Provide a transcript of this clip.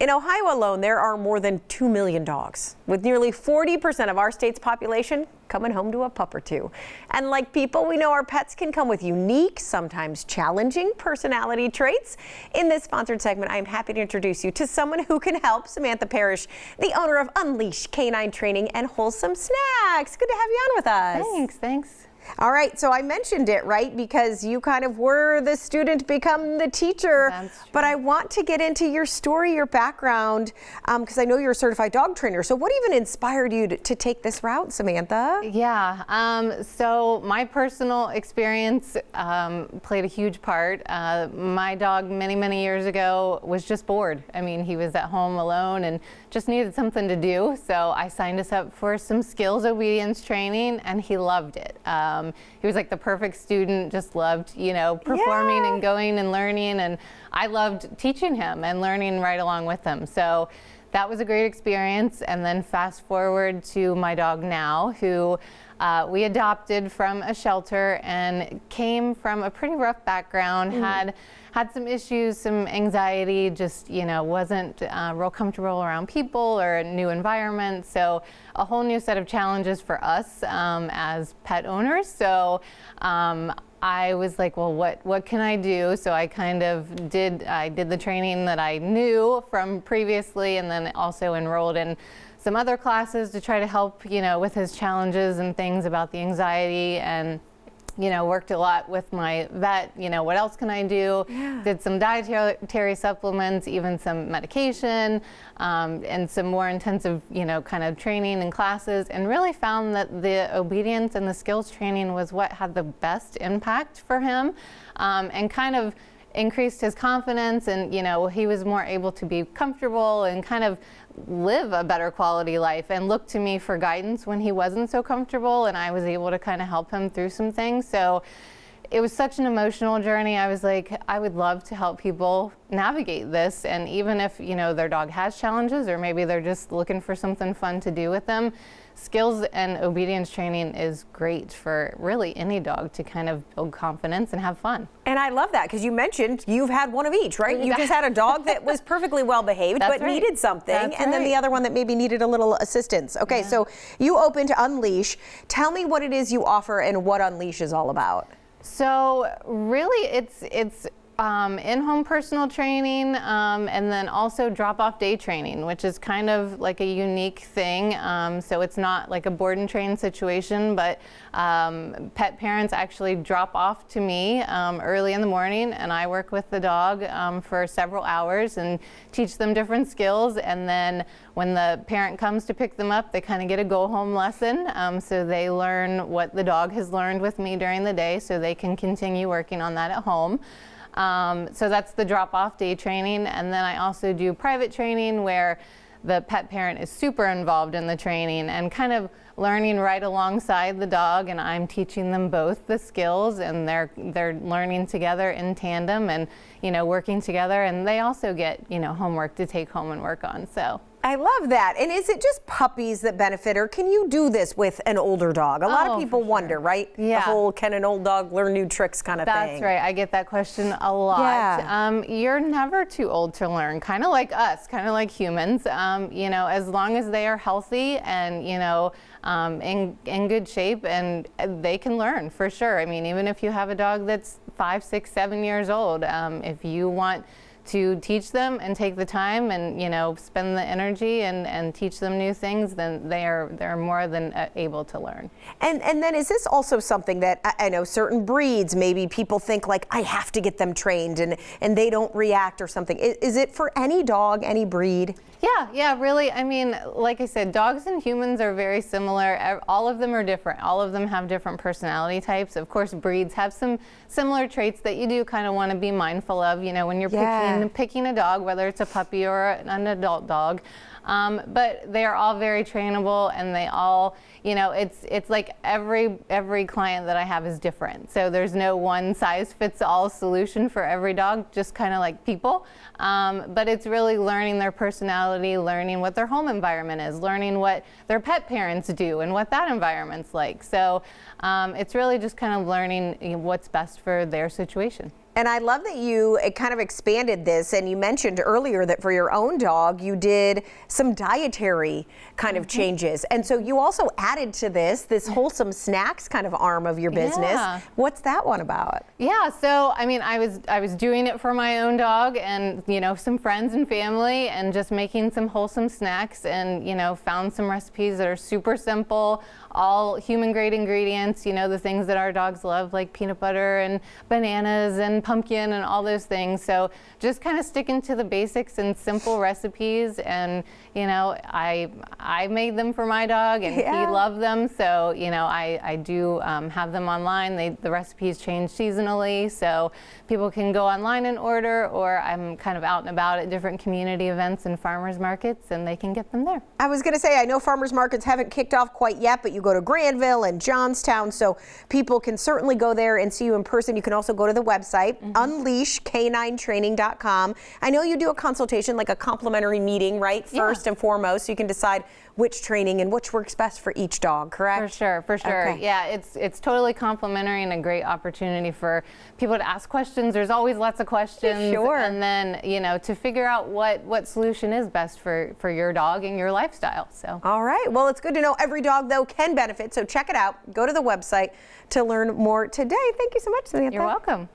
In Ohio alone, there are more than 2 million dogs, with nearly 40% of our state's population coming home to a pup or two. And like people, we know our pets can come with unique, sometimes challenging personality traits. In this sponsored segment, I'm happy to introduce you to someone who can help, Samantha Parrish, the owner of Unleash Canine Training and Wholesome Snacks. Good to have you on with us. Thanks. All right, so I mentioned it, right? Because you kind of were the student, become the teacher. That's true. But I want to get into your story, your background, because I know you're a certified dog trainer. So what even inspired you to take this route, Samantha? Yeah, so my personal experience played a huge part. My dog many years ago was just bored. I mean, he was at home alone and just needed something to do. So I signed us up for some skills obedience training, and he loved it. He was like the perfect student, just loved, performing and going and learning. And I loved teaching him and learning right along with him. So that was a great experience. And then fast forward to my dog now, who we adopted from a shelter and came from a pretty rough background, had some issues, some anxiety, just, wasn't real comfortable around people or a new environment. So a whole new set of challenges for us as pet owners. So I was like, well, what can I do? So I kind of did the training that I knew from previously, and then also enrolled in some other classes to try to help, with his challenges and things about the anxiety, and worked a lot with my vet, what else can I do? Yeah. Did some dietary supplements, even some medication, and some more intensive, kind of training and classes, and really found that the obedience and the skills training was what had the best impact for him, and kind of increased his confidence, and he was more able to be comfortable and kind of live a better quality life, and look to me for guidance when he wasn't so comfortable, and I was able to kind of help him through some things. So it was such an emotional journey. I was like, I would love to help people navigate this, and even if their dog has challenges, or maybe they're just looking for something fun to do with them, skills and obedience training is great for really any dog to kind of build confidence and have fun. And I love that, because you mentioned you've had one of each, right? You just had a dog that was perfectly well behaved, but right. needed something, That's and then the other one that maybe needed a little assistance. Okay, so you opened Unleash. Tell me what it is you offer and what Unleash is all about. So really, it's in-home personal training, and then also drop-off day training, which is kind of like a unique thing. So it's not like a board and train situation, but pet parents actually drop off to me early in the morning, and I work with the dog for several hours and teach them different skills. And then when the parent comes to pick them up, they kind of get a go-home lesson. So they learn what the dog has learned with me during the day, so they can continue working on that at home. So that's the drop-off day training. And then I also do private training, where the pet parent is super involved in the training and kind of learning right alongside the dog, and I'm teaching them both the skills, and they're learning together in tandem, and working together, and they also get homework to take home and work on. So I love that. And is it just puppies that benefit, or can you do this with an older dog? A lot of people wonder, right? Yeah. The whole can an old dog learn new tricks kind of thing. That's right. I get that question a lot. Yeah. You're never too old to learn, kind of like us, kind of like humans. As long as they are healthy and, in good shape, and they can learn for sure. I mean, even if you have a dog that's 5, 6, 7 years old, if you want to teach them and take the time and spend the energy and teach them new things, then they're more than able to learn. And then is this also something that I know certain breeds, maybe people think like, I have to get them trained, and they don't react or something. Is it for any dog, any breed? Yeah, really. I mean, like I said, dogs and humans are very similar. All of them are different. All of them have different personality types. Of course, breeds have some similar traits that you do kind of want to be mindful of, when you're picking a dog, whether it's a puppy or an adult dog. But they are all very trainable, and they all, it's like every client that I have is different. So there's no one size fits all solution for every dog, just kind of like people. But it's really learning their personality, learning what their home environment is, learning what their pet parents do and what that environment's like. So it's really just kind of learning what's best for their situation. And I love that you kind of expanded this, and you mentioned earlier that for your own dog, you did some dietary kind of changes. And so you also added to this wholesome snacks kind of arm of your business. Yeah. What's that one about? Yeah, so I mean, I was doing it for my own dog and, you know, some friends and family, and just making some wholesome snacks, and, you know, found some recipes that are super simple, all human grade ingredients, you know, the things that our dogs love, like peanut butter and bananas and pumpkin and all those things. So just kind of sticking to the basics and simple recipes. And, you know, I made them for my dog, and he loved them. So, you know, I do have them online. The recipes change seasonally, so people can go online and order, or I'm kind of out and about at different community events and farmers markets, and they can get them there. I was going to say, I know farmers markets haven't kicked off quite yet, but you go to Granville and Johnstown, so people can certainly go there and see you in person. You can also go to the website, unleashk9training.com. I know you do a consultation, like a complimentary meeting, right? First and foremost, so you can decide which training and which works best for each dog, correct? For sure. Okay. Yeah, it's totally complimentary and a great opportunity for people to ask questions. There's always lots of questions. Sure. And then, you know, to figure out what solution is best for your dog and your lifestyle. So. All right. Well, it's good to know every dog, though, can benefit. So check it out. Go to the website to learn more today. Thank you so much, Samantha. You're welcome.